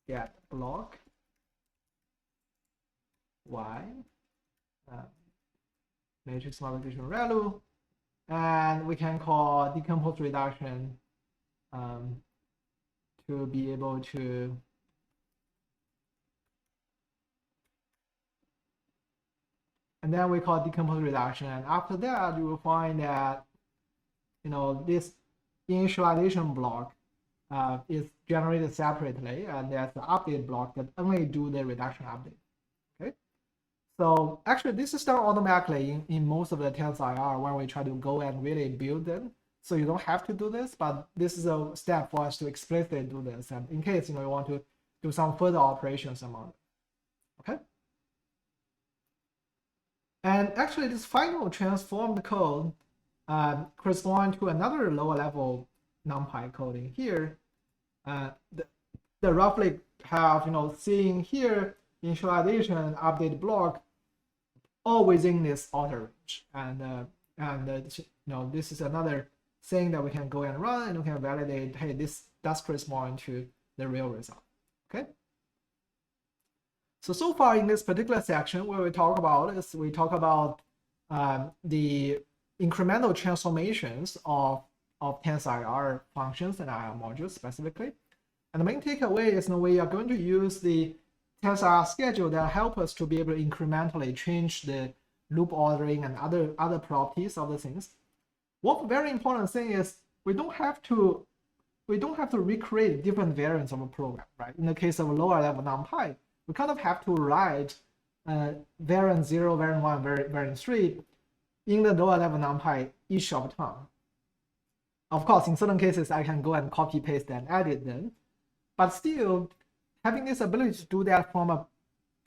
get block Y matrix multiplication value, and we can call decompose reduction to be able to and then we call decompose reduction, and after that you will find that this initialization block is generated separately, and there's the update block that only do the reduction update. Okay, so actually this is done automatically in most of the TensorIR when we try to go and really build them. So you don't have to do this, but this is a step for us to explicitly do this, and in case you want to do some further operations among it. Okay. And actually, this final transformed code corresponds to another lower level NumPy coding here. The roughly have seeing here initialization update block all within this outer range, and this is another thing that we can go and run, and we can validate, hey, this does correspond to the real result. Okay. So far in this particular section, what we talk about is the incremental transformations of TensorIR functions and IR modules specifically. And the main takeaway is we are going to use the TensorIR schedule that help us to be able to incrementally change the loop ordering and other properties of the things. One very important thing is we don't have to recreate different variants of a program, right? In the case of a lower level NumPy, we kind of have to write variant 0, variant 1, variant 3 in the lower level NumPy each of time. Of course, in certain cases, I can go and copy, paste, and edit them. But still, having this ability to do that from a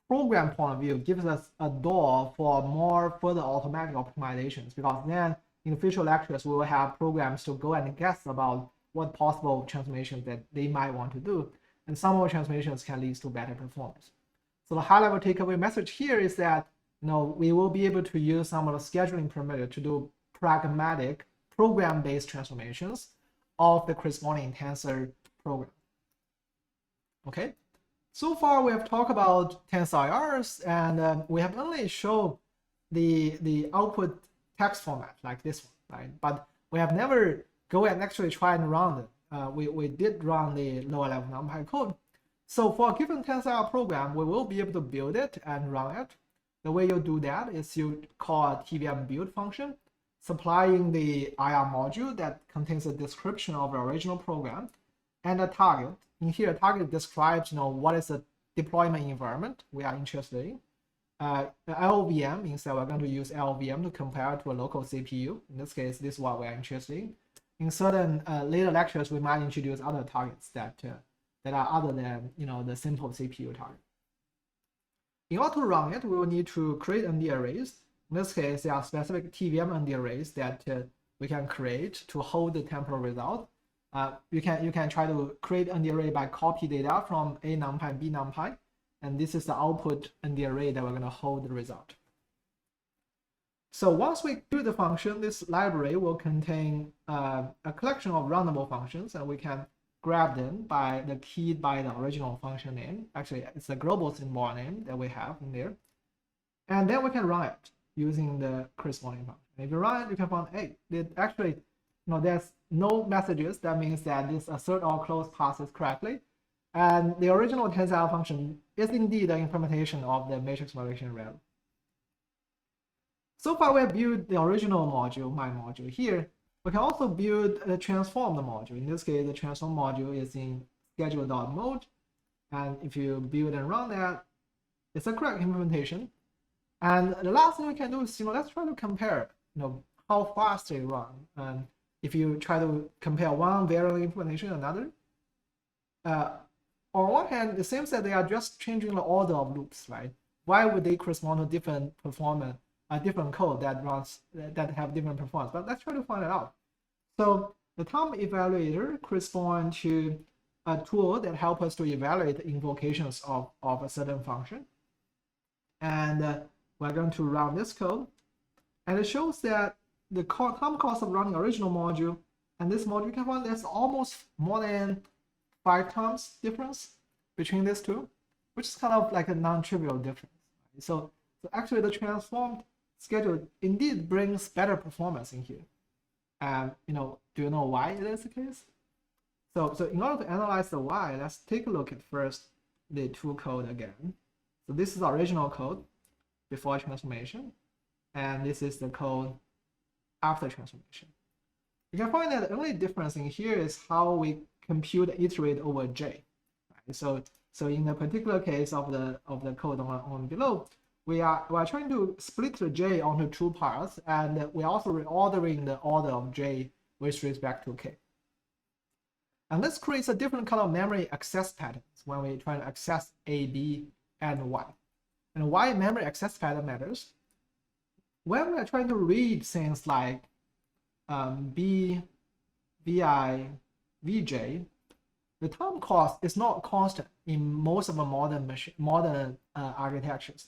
program point of view gives us a door for more further automatic optimizations, because then in the future lectures, we will have programs to go and guess about what possible transformations that they might want to do. And some of the transformations can lead to better performance. So the high-level takeaway message here is that we will be able to use some of the scheduling parameter to do pragmatic program-based transformations of the corresponding tensor program. Okay, so far we have talked about TensorIRs, and we have only shown the output text format like this one, right? But we have never go and actually try and run it. We did run the lower level NumPy code. So for a given TensorIR program, we will be able to build it and run it. The way you do that is you call a TVM build function, supplying the IR module that contains a description of the original program and a target. In here, target describes what is the deployment environment we are interested in. LLVM means that we're going to use LLVM to compare to a local CPU. In this case, this is what we're interested in. In certain later lectures, we might introduce other targets that are other than the simple CPU target. In order to run it, we will need to create ND arrays. In this case, there are specific TVM ND arrays that we can create to hold the temporal result. You can try to create ND array by copy data from A NumPy and B NumPy, and this is the output ND array that we're going to hold the result. So once we do the function, this library will contain a collection of runnable functions, and we can grab them by the keyed by the original function name. Actually, it's a global symbol name that we have in there. And then we can run it. using the corresponding function. If you run it, you can find, hey, it actually, there's no messages. That means that this assert or close passes correctly. And the original TensorIR function is indeed the implementation of the matrix modulation rel. So far, we have built the original module, my module here. We can also build a transformed module. In this case, the transform module is in schedule.mode. And if you build and run that, it's a correct implementation. And the last thing we can do is, let's try to compare, how fast they run. And if you try to compare one variable implementation to another, on one hand, it seems that they are just changing the order of loops, right? Why would they correspond to different performance, different code that runs that have different performance? But let's try to find it out. So the time evaluator corresponds to a tool that helps us to evaluate the invocations of a certain function. And we're going to run this code. And it shows that the time cost of running original module and this module, you can find there's almost more than 5 times difference between these two, which is kind of like a non-trivial difference. Right? So actually the transformed schedule indeed brings better performance in here. And do you know why it is the case? So in order to analyze the why, let's take a look at first the tool code again. So this is the original code before transformation, and this is the code after transformation. You can find that the only difference in here is how we compute and iterate over J. Right? So in the particular case of the code on below, we are trying to split the J onto 2 parts, and we're also reordering the order of J with respect to K. And this creates a different kind of memory access patterns when we try to access A, B, and Y. And why memory access pattern matters? When we're trying to read things like B, Vi, Vj, the time cost is not constant in most of the modern architectures.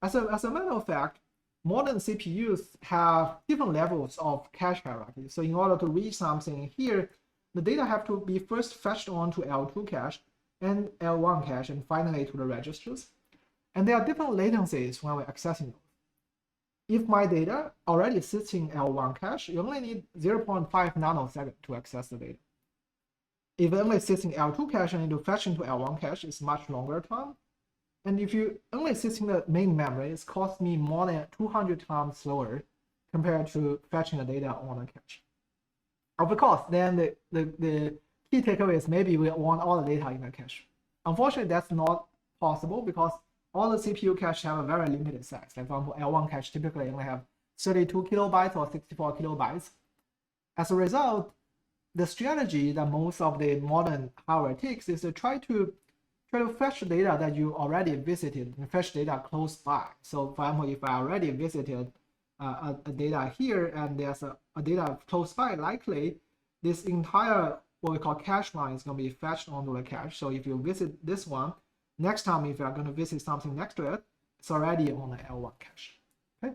As a matter of fact, modern CPUs have different levels of cache hierarchy. So in order to read something here, the data have to be first fetched onto L2 cache and L1 cache and finally to the registers. And there are different latencies when we're accessing those. If my data already sits in L1 cache, you only need 0.5 nanosecond to access the data. If it only sits in L2 cache and need to fetch into L1 cache, it's much longer time. And if you only sit in the main memory, it's cost me more than 200 times slower compared to fetching the data on a cache. Of course, then the key takeaway is maybe we want all the data in the cache. Unfortunately, that's not possible because all the CPU caches have a very limited size. Like, for example, L1 cache typically only have 32 kilobytes or 64 kilobytes. As a result, the strategy that most of the modern hardware takes is to try to fetch data that you already visited and fetch data close by. So, for example, if I already visited a data here and there's a data close by, likely this entire what we call cache line is going to be fetched onto the cache. So if you visit this one, next time if you're going to visit something next to it, it's already on the L1 cache. Okay.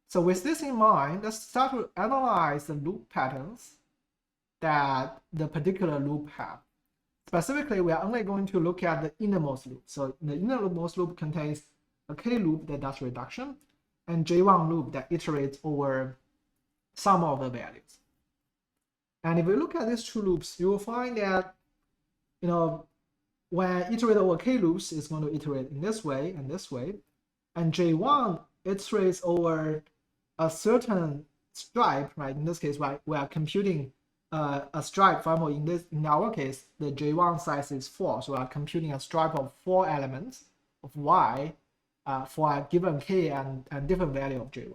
So with this in mind, let's start to analyze the loop patterns that the particular loop have. Specifically, we are only going to look at the innermost loop. So the innermost loop contains a K loop that does reduction and J1 loop that iterates over some of the values. And if we look at these two loops, you will find that, when iterate over K loops, it's going to iterate in this way and this way. And J1 iterates over a certain stripe, right? In this case, we are computing a stripe. For example, in our case, the J1 size is 4. So we are computing a stripe of 4 elements of Y for a given K and different value of J1.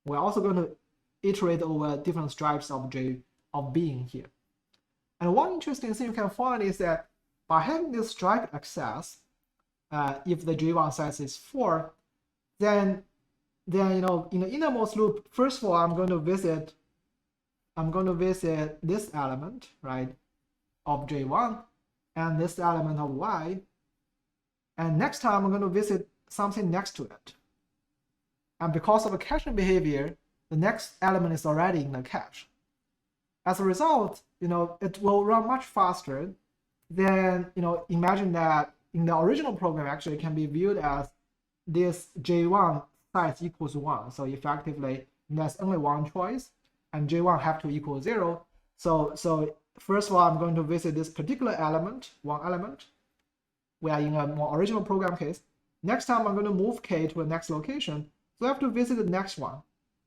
We're also going to iterate over different stripes of B in here. And one interesting thing you can find is that by having this stripe access, if the J1 size is 4, then in the innermost loop, first of all, I'm going to visit this element, right, of J1 and this element of Y. And next time I'm going to visit something next to it. And because of the caching behavior, the next element is already in the cache. As a result, it will run much faster than, imagine that in the original program actually can be viewed as this J1 size equals 1. So effectively, there's only one choice, and J1 have to equal 0. So first of all, I'm going to visit this particular element, one element. We are in a more original program case. Next time, I'm going to move K to the next location. So I have to visit the next one.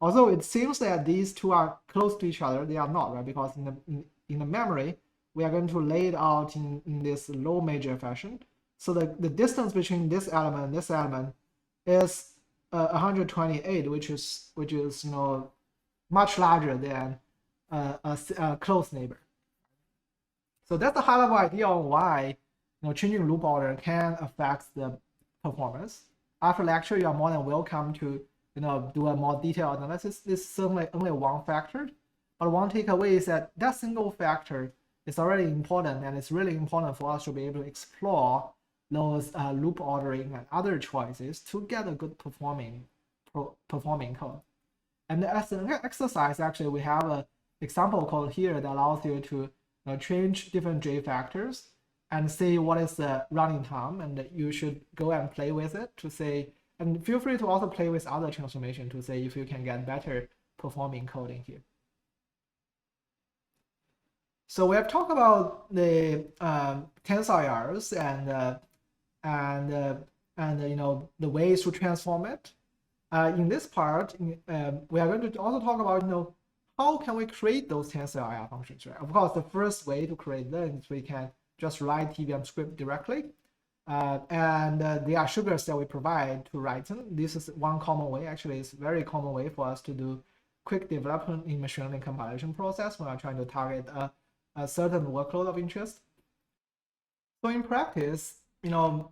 Although it seems that these two are close to each other, they are not, right? Because in the memory, we are going to lay it out in this low major fashion. So the distance between this element and this element is 128, which is much larger than a close neighbor. So that's a high-level idea on why changing loop order can affect the performance. After lecture, you are more than welcome to do a more detailed analysis. This is certainly only one factor, but one takeaway is that single factor is already important, and it's really important for us to be able to explore those loop ordering and other choices to get a good performing code. And as an exercise, actually, we have an example code here that allows you to change different J factors and see what is the running time, and you should go and play with it to say, and feel free to also play with other transformation to say if you can get better performing code in here. So we have talked about the TensorIRs and the ways to transform it. In this part, we are going to also talk about how can we create those TensorIR functions, right? Of course, the first way to create them is we can just write TVM script directly, and there are sugars that we provide to write them. This is one common way. Actually, it's a very common way for us to do quick development in machine learning compilation process when we're trying to target a certain workload of interest. So in practice, a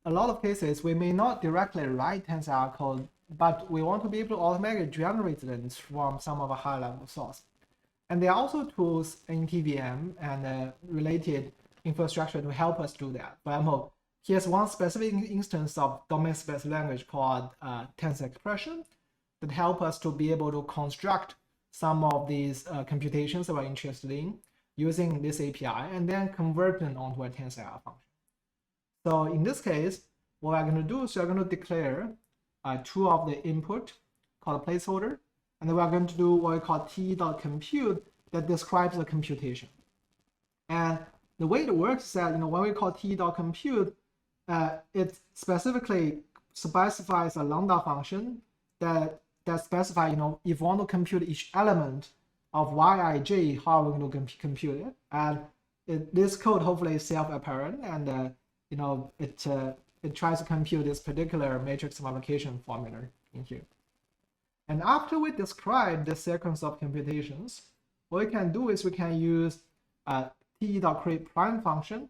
lot of cases we may not directly write TensorIR code, but we want to be able to automatically generate them from some of a high-level source. And there are also tools in TVM and related infrastructure to help us do that. For example, here's one specific instance of domain-specific language called TensorExpression that help us to be able to construct some of these computations that we're interested in using this API and then convert them onto a TensorIR function. So in this case, what we're going to do is we're going to declare two of the input called a placeholder, and then we're going to do what we call t.compute that describes the computation. And the way it works is that when we call t.compute, it specifically specifies a lambda function that specifies if we want to compute each element of yij, how are we going to compute it. And this code hopefully is self-apparent, and it tries to compute this particular matrix multiplication formula in here. And after we describe the sequence of computations, what we can do is we can use t.create prime function,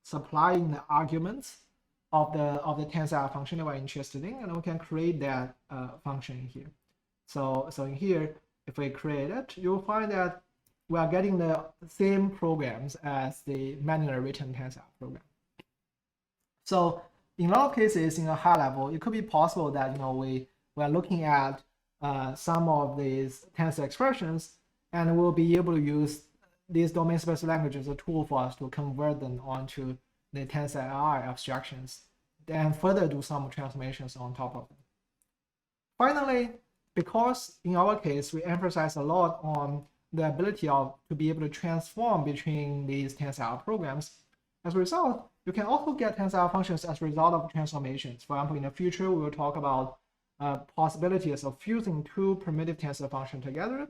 supplying the arguments of the TensorIR function that we're interested in, and we can create that function in here. So in here, if we create it, you'll find that we are getting the same programs as the manually written TensorIR program. So in a lot of cases, in a high level, it could be possible that we are looking at some of these tensor expressions, and we'll be able to use these domain-specific languages as a tool for us to convert them onto the TensorIR abstractions, and further do some transformations on top of them. Finally, because in our case, we emphasize a lot on the ability to be able to transform between these TensorIR programs, as a result, you can also get TensorIR functions as a result of transformations. For example, in the future, we will talk about possibilities of fusing two primitive tensor functions together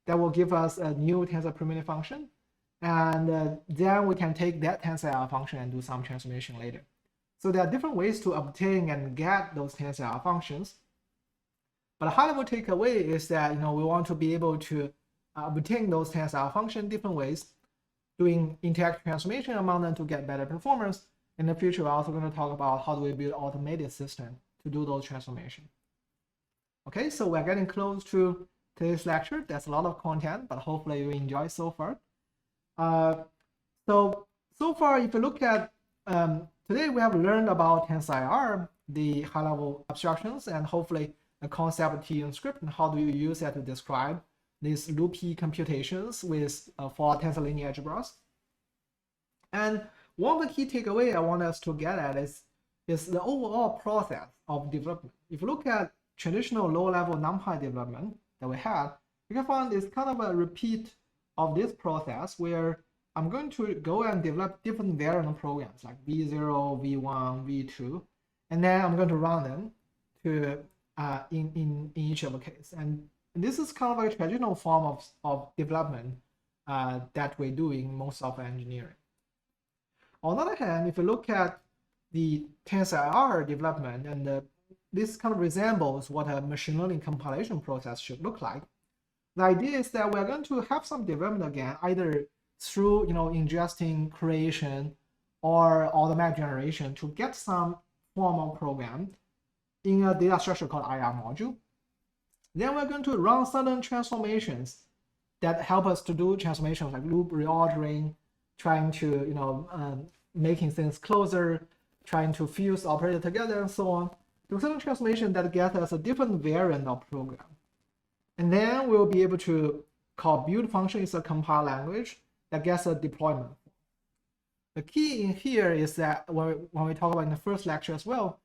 that will give us a new tensor primitive function. And then we can take that TensorIR function and do some transformation later. So there are different ways to obtain and get those TensorIR functions. But a high-level takeaway is that we want to be able to obtain those TensorIR functions different ways, doing interactive transformation among them to get better performance. In the future, we're also going to talk about how do we build automated system to do those transformations. Okay, so we're getting close to today's lecture. That's a lot of content, but hopefully you enjoy so far. So far, if you look at today, we have learned about TensorIR, the high-level abstractions, and hopefully the concept of TVM script and how do you use that to describe these loopy computations for tensor linear algebras. And one of the key takeaways I want us to get at is the overall process of development. If you look at traditional low-level NumPy development that we had, you can find it's kind of a repeat of this process where I'm going to go and develop different variant programs like V0, V1, V2, and then I'm going to run them to in each of the case. And this is kind of a traditional form of development that we do in most of engineering. On the other hand, if you look at the Tensor IR development, and this kind of resembles what a machine learning compilation process should look like. The idea is that we're going to have some development again, either through ingesting creation or automatic generation to get some form of program in a data structure called IR module. Then we're going to run certain transformations that help us to do transformations like loop reordering, trying to making things closer, trying to fuse operator together, and so on. Do certain transformation that get us a different variant of program. And then we'll be able to call build function is a compile language that gets a deployment. The key in here is that when we talk about in the first lecture as well,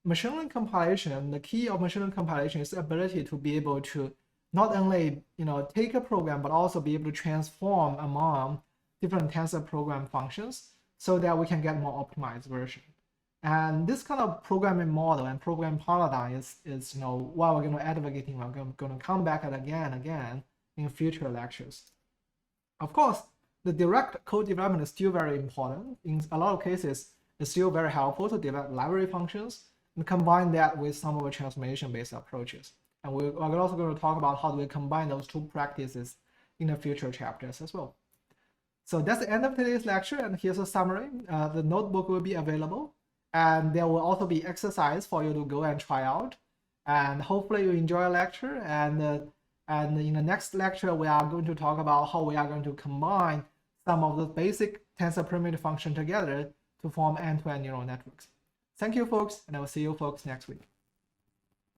machine learning compilation, the key of machine learning compilation is the ability to be able to not only take a program, but also be able to transform among different tensor program functions so that we can get more optimized version. And this kind of programming model and program paradigm is what we're going to advocating. We're going to come back at again and again in future lectures. Of course, the direct code development is still very important. In a lot of cases, it's still very helpful to develop library functions and combine that with some of the transformation-based approaches. And we're also going to talk about how do we combine those two practices in the future chapters as well. So that's the end of today's lecture, and here's a summary. The notebook will be available, and there will also be exercise for you to go and try out. And hopefully you enjoy a lecture. And in the next lecture, we are going to talk about how we are going to combine some of the basic tensor primitive function together to form end-to-end neural networks. Thank you, folks, and I will see you folks next week.